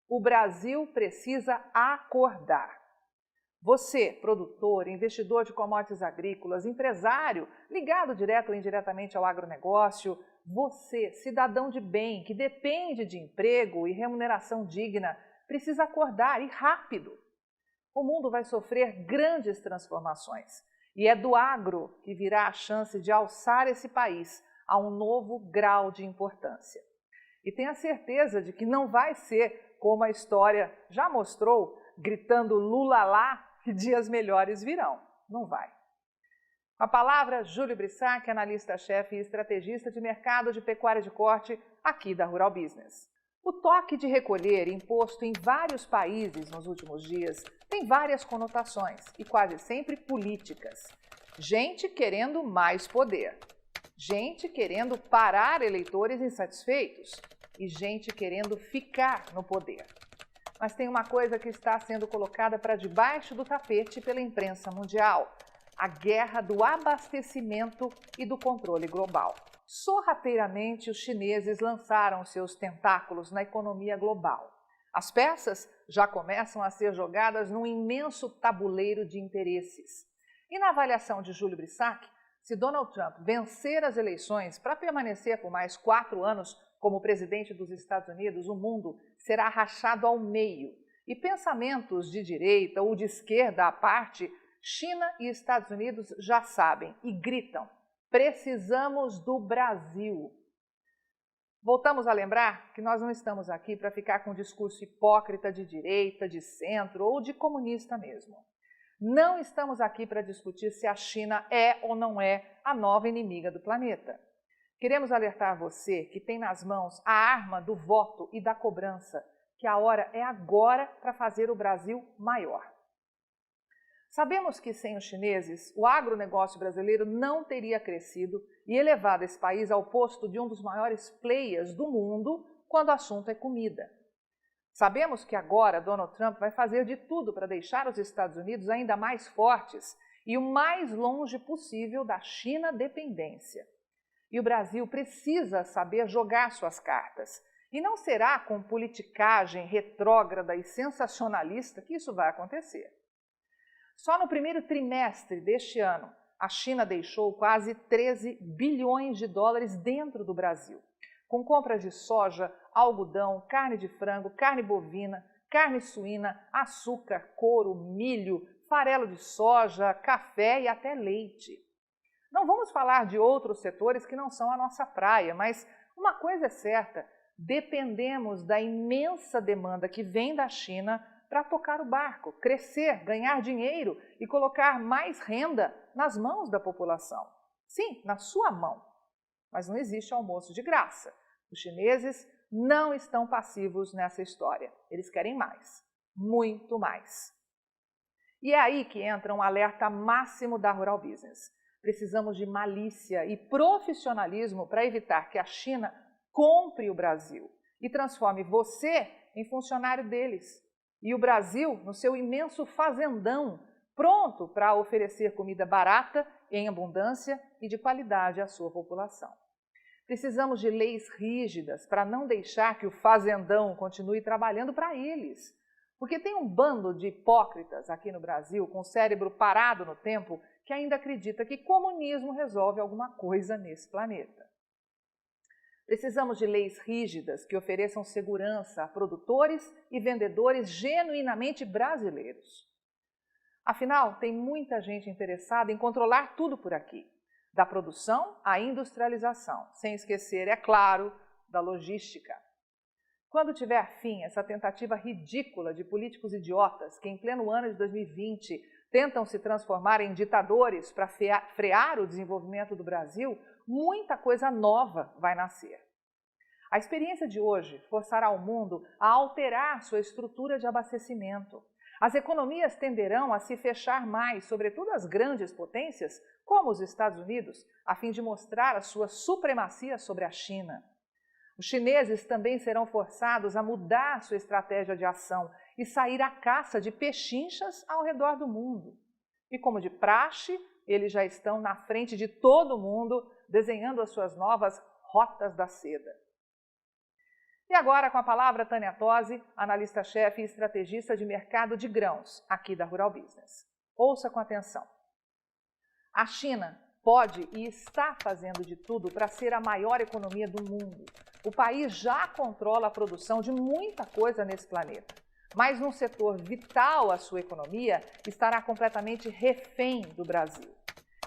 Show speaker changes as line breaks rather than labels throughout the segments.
O Brasil precisa acordar. Você, produtor, investidor de commodities agrícolas, empresário, ligado direto ou indiretamente ao agronegócio, você, cidadão de bem, que depende de emprego e remuneração digna, precisa acordar e rápido. O mundo vai sofrer grandes transformações e é do agro que virá a chance de alçar esse país a um novo grau de importância. E tenha certeza de que não vai ser como a história já mostrou, gritando Lula lá, que dias melhores virão. Não vai. Com a palavra, Júlio Brissac, analista-chefe e estrategista de mercado de pecuária de corte aqui da Rural Business. O toque de recolher imposto em vários países nos últimos dias tem várias conotações e quase sempre políticas. Gente querendo mais poder, gente querendo parar eleitores insatisfeitos e gente querendo ficar no poder. Mas tem uma coisa que está sendo colocada para debaixo do tapete pela imprensa mundial: a guerra do abastecimento e do controle global. Sorrateiramente, os chineses lançaram seus tentáculos na economia global. As peças já começam a ser jogadas num imenso tabuleiro de interesses. E na avaliação de Júlio Brissac, se Donald Trump vencer as eleições para permanecer por mais 4 anos como presidente dos Estados Unidos, o mundo será rachado ao meio. E pensamentos de direita ou de esquerda à parte, China e Estados Unidos já sabem e gritam: precisamos do Brasil. Voltamos a lembrar que nós não estamos aqui para ficar com um discurso hipócrita de direita, de centro ou de comunista mesmo. Não estamos aqui para discutir se a China é ou não é a nova inimiga do planeta. Queremos alertar você que tem nas mãos a arma do voto e da cobrança, que a hora é agora para fazer o Brasil maior. Sabemos que sem os chineses, o agronegócio brasileiro não teria crescido e elevado esse país ao posto de um dos maiores players do mundo quando o assunto é comida. Sabemos que agora Donald Trump vai fazer de tudo para deixar os Estados Unidos ainda mais fortes e o mais longe possível da China dependência. E o Brasil precisa saber jogar suas cartas. E não será com politicagem retrógrada e sensacionalista que isso vai acontecer. Só no primeiro trimestre deste ano, a China deixou quase 13 bilhões de dólares dentro do Brasil, com compras de soja, algodão, carne de frango, carne bovina, carne suína, açúcar, couro, milho, farelo de soja, café e até leite. Não vamos falar de outros setores que não são a nossa praia, mas uma coisa é certa: dependemos da imensa demanda que vem da China para tocar o barco, crescer, ganhar dinheiro e colocar mais renda nas mãos da população. Sim, na sua mão. Mas não existe almoço de graça. Os chineses não estão passivos nessa história. Eles querem mais, muito mais. E é aí que entra um alerta máximo da Rural Business. Precisamos de malícia e profissionalismo para evitar que a China compre o Brasil e transforme você em funcionário deles. E o Brasil no seu imenso fazendão, pronto para oferecer comida barata, em abundância e de qualidade à sua população. Precisamos de leis rígidas para não deixar que o fazendão continue trabalhando para eles. Porque tem um bando de hipócritas aqui no Brasil, com o cérebro parado no tempo, que ainda acredita que comunismo resolve alguma coisa nesse planeta. Precisamos de leis rígidas que ofereçam segurança a produtores e vendedores genuinamente brasileiros. Afinal, tem muita gente interessada em controlar tudo por aqui, da produção à industrialização, sem esquecer, é claro, da logística. Quando tiver fim essa tentativa ridícula de políticos idiotas que, em pleno ano de 2020, tentam se transformar em ditadores para frear o desenvolvimento do Brasil, muita coisa nova vai nascer. A experiência de hoje forçará o mundo a alterar sua estrutura de abastecimento. As economias tenderão a se fechar mais, sobretudo as grandes potências, como os Estados Unidos, a fim de mostrar a sua supremacia sobre a China. Os chineses também serão forçados a mudar sua estratégia de ação e sair à caça de pechinchas ao redor do mundo. E como de praxe, eles já estão na frente de todo mundo, desenhando as suas novas rotas da seda. E agora com a palavra Tânia Tosi, analista-chefe e estrategista de mercado de grãos, aqui da Rural Business. Ouça com atenção. A China pode e está fazendo de tudo para ser a maior economia do mundo. O país já controla a produção de muita coisa nesse planeta, mas num setor vital à sua economia estará completamente refém do Brasil.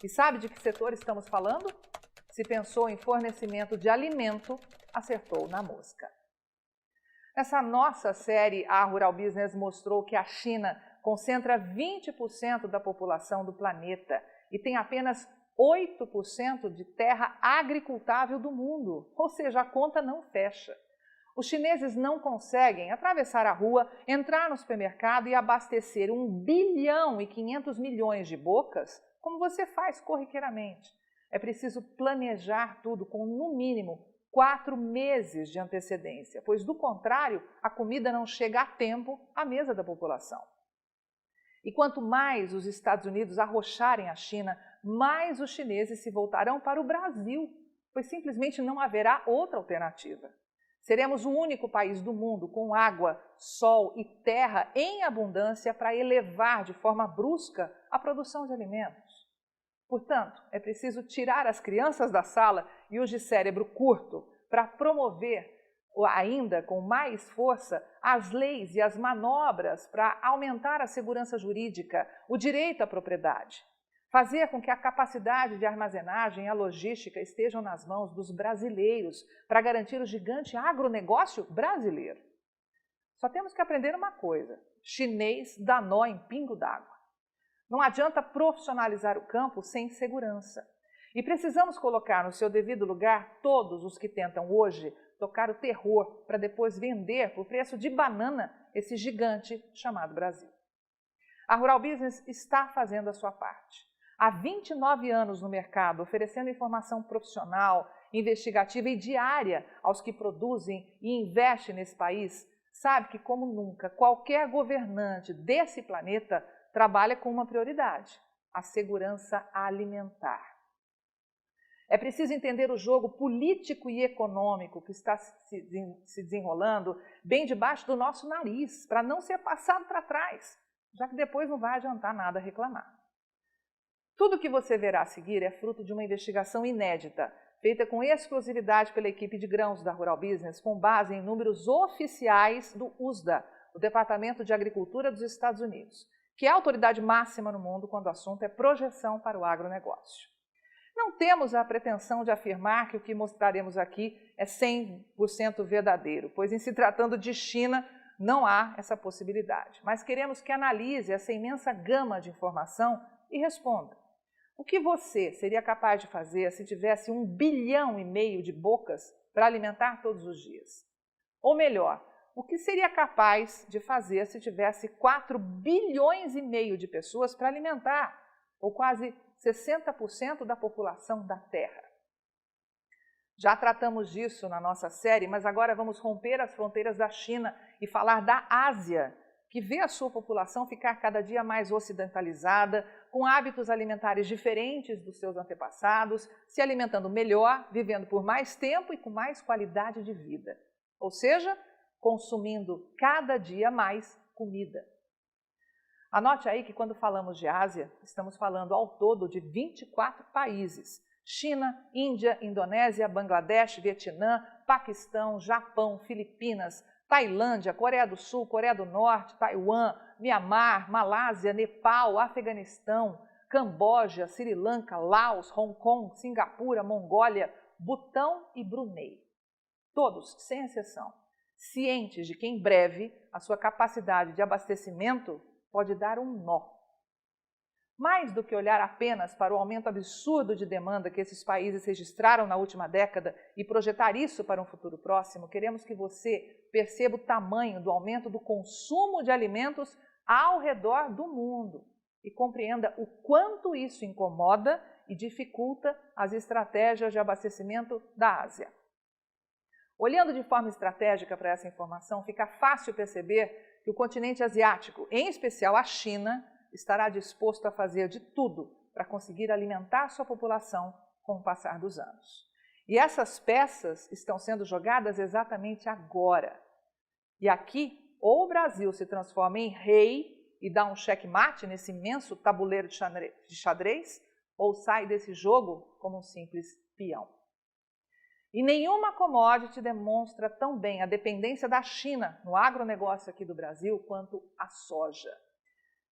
E sabe de que setor estamos falando? Se pensou em fornecimento de alimento, acertou na mosca. Nessa nossa série, a Rural Business mostrou que a China concentra 20% da população do planeta e tem apenas 8% de terra agricultável do mundo, ou seja, a conta não fecha. Os chineses não conseguem atravessar a rua, entrar no supermercado e abastecer 1 bilhão e 500 milhões de bocas, como você faz corriqueiramente. É preciso planejar tudo com, no mínimo, 4 meses de antecedência, pois, do contrário, a comida não chega a tempo à mesa da população. E quanto mais os Estados Unidos arrocharem a China, mais os chineses se voltarão para o Brasil, pois simplesmente não haverá outra alternativa. Seremos o único país do mundo com água, sol e terra em abundância para elevar de forma brusca a produção de alimentos. Portanto, é preciso tirar as crianças da sala e os de cérebro curto para promover, ainda com mais força, as leis e as manobras para aumentar a segurança jurídica, o direito à propriedade. Fazer com que a capacidade de armazenagem e a logística estejam nas mãos dos brasileiros para garantir o gigante agronegócio brasileiro. Só temos que aprender uma coisa: chinês dá nó em pingo d'água. Não adianta profissionalizar o campo sem segurança. E precisamos colocar no seu devido lugar todos os que tentam hoje tocar o terror para depois vender por preço de banana esse gigante chamado Brasil. A Rural Business está fazendo a sua parte. Há 29 anos no mercado, oferecendo informação profissional, investigativa e diária aos que produzem e investem nesse país, sabe que, como nunca, qualquer governante desse planeta trabalha com uma prioridade: a segurança alimentar. É preciso entender o jogo político e econômico que está se desenrolando bem debaixo do nosso nariz, para não ser passado para trás, já que depois não vai adiantar nada reclamar. Tudo o que você verá a seguir é fruto de uma investigação inédita, feita com exclusividade pela equipe de grãos da Rural Business, com base em números oficiais do USDA, o Departamento de Agricultura dos Estados Unidos, que é a autoridade máxima no mundo quando o assunto é projeção para o agronegócio. Não temos a pretensão de afirmar que o que mostraremos aqui é 100% verdadeiro, pois em se tratando de China não há essa possibilidade, mas queremos que analise essa imensa gama de informação e responda: o que você seria capaz de fazer se tivesse 1,5 bilhão de bocas para alimentar todos os dias? Ou melhor, o que seria capaz de fazer se tivesse 4,5 bilhões de pessoas para alimentar, ou quase 60% da população da Terra? Já tratamos disso na nossa série, mas agora vamos romper as fronteiras da China e falar da Ásia, que vê a sua população ficar cada dia mais ocidentalizada, com hábitos alimentares diferentes dos seus antepassados, se alimentando melhor, vivendo por mais tempo e com mais qualidade de vida. Ou seja, consumindo cada dia mais comida. Anote aí que quando falamos de Ásia, estamos falando ao todo de 24 países: China, Índia, Indonésia, Bangladesh, Vietnã, Paquistão, Japão, Filipinas, Tailândia, Coreia do Sul, Coreia do Norte, Taiwan, Mianmar, Malásia, Nepal, Afeganistão, Camboja, Sri Lanka, Laos, Hong Kong, Singapura, Mongólia, Butão e Brunei. Todos, sem exceção, cientes de que em breve a sua capacidade de abastecimento pode dar um nó. Mais do que olhar apenas para o aumento absurdo de demanda que esses países registraram na última década e projetar isso para um futuro próximo, queremos que você perceba o tamanho do aumento do consumo de alimentos ao redor do mundo e compreenda o quanto isso incomoda e dificulta as estratégias de abastecimento da Ásia. Olhando de forma estratégica para essa informação, fica fácil perceber que o continente asiático, em especial a China, estará disposto a fazer de tudo para conseguir alimentar sua população com o passar dos anos. E essas peças estão sendo jogadas exatamente agora. E aqui, ou o Brasil se transforma em rei e dá um checkmate nesse imenso tabuleiro de xadrez, ou sai desse jogo como um simples peão. E nenhuma commodity demonstra tão bem a dependência da China no agronegócio aqui do Brasil quanto a soja.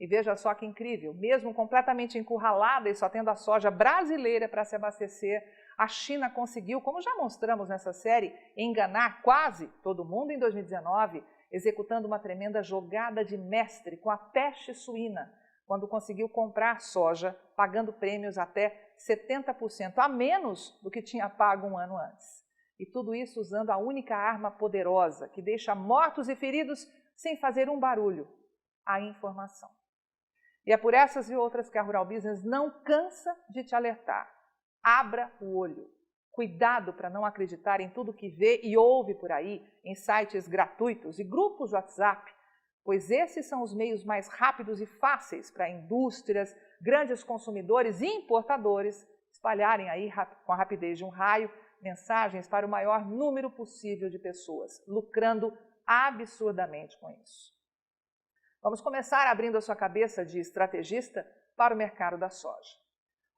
E veja só que incrível, mesmo completamente encurralada e só tendo a soja brasileira para se abastecer, a China conseguiu, como já mostramos nessa série, enganar quase todo mundo em 2019, executando uma tremenda jogada de mestre com a peste suína, quando conseguiu comprar soja, pagando prêmios até 70% a menos do que tinha pago um ano antes. E tudo isso usando a única arma poderosa que deixa mortos e feridos sem fazer um barulho, a informação. E é por essas e outras que a Rural Business não cansa de te alertar. Abra o olho. Cuidado para não acreditar em tudo que vê e ouve por aí, em sites gratuitos e grupos de WhatsApp, pois esses são os meios mais rápidos e fáceis para indústrias, grandes consumidores e importadores espalharem aí com a rapidez de um raio mensagens para o maior número possível de pessoas, lucrando absurdamente com isso. Vamos começar abrindo a sua cabeça de estrategista para o mercado da soja.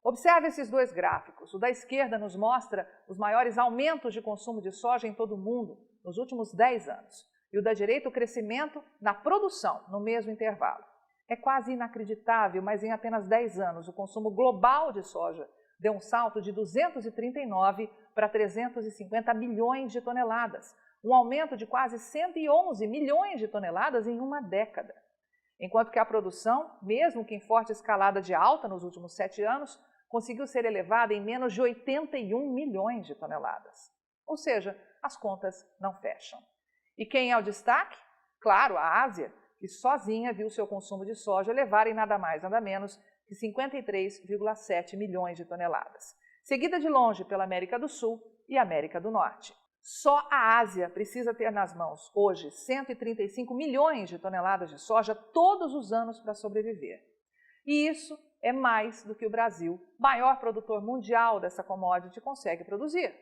Observe esses dois gráficos. O da esquerda nos mostra os maiores aumentos de consumo de soja em todo o mundo nos últimos 10 anos. E o da direita, o crescimento na produção no mesmo intervalo. É quase inacreditável, mas em apenas 10 anos o consumo global de soja deu um salto de 239 para 350 milhões de toneladas. Um aumento de quase 111 milhões de toneladas em uma década. Enquanto que a produção, mesmo que em forte escalada de alta nos últimos 7 anos, conseguiu ser elevada em menos de 81 milhões de toneladas. Ou seja, as contas não fecham. E quem é o destaque? Claro, a Ásia, que sozinha viu seu consumo de soja elevar em nada mais, nada menos que 53,7 milhões de toneladas, seguida de longe pela América do Sul e América do Norte. Só a Ásia precisa ter nas mãos, hoje, 135 milhões de toneladas de soja todos os anos para sobreviver. E isso é mais do que o Brasil, maior produtor mundial dessa commodity, consegue produzir.